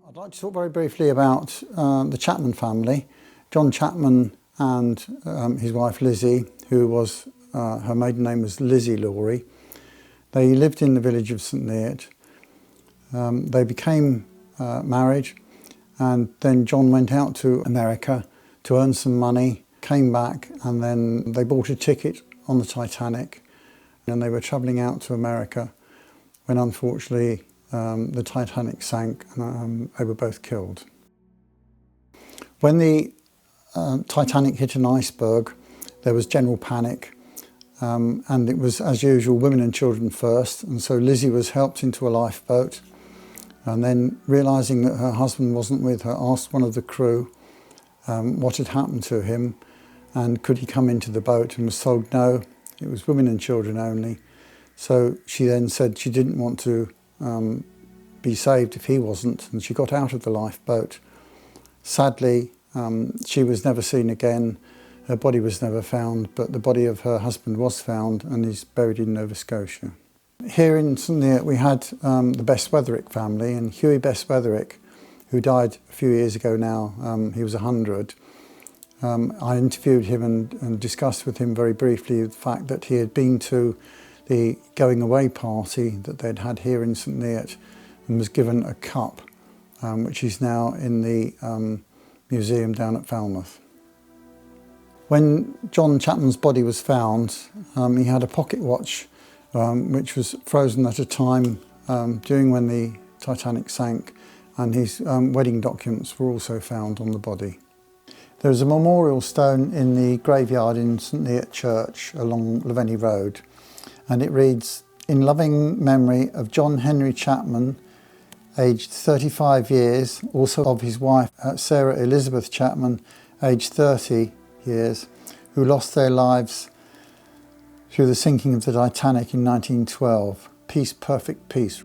I'd like to talk very briefly about the Chapman family. John Chapman and his wife Lizzie, who was, her maiden name was Lizzie Laurie. They lived in the village of St Neot. They became married, and then John went out to America to earn some money, came back, and then they bought a ticket on the Titanic, and they were travelling out to America when unfortunately the Titanic sank and they were both killed. When the Titanic hit an iceberg, there was general panic, and it was, as usual, women and children first, and so Lizzie was helped into a lifeboat, and then, realising that her husband wasn't with her, asked one of the crew what had happened to him and could he come into the boat, and was told no, it was women and children only. So she then said she didn't want to be saved if he wasn't, and she got out of the lifeboat. Sadly, she was never seen again. Her body was never found, but the body of her husband was found and is buried in Nova Scotia. Here in St Neot we had the Best-Wetherick family, and Hughie Best-Wetherick, who died a few years ago now, he was 100. I interviewed him and discussed with him very briefly the fact that he had been to the going away party that they'd had here in St Neot and was given a cup, which is now in the museum down at Falmouth. When John Chapman's body was found, he had a pocket watch which was frozen at a time during when the Titanic sank, and his wedding documents were also found on the body. There's a memorial stone in the graveyard in St Neot Church along Laveny Road, and it reads, "In loving memory of John Henry Chapman, aged 35 years, also of his wife Sarah Elizabeth Chapman, aged 30 years, who lost their lives through the sinking of the Titanic in 1912. Peace, perfect peace."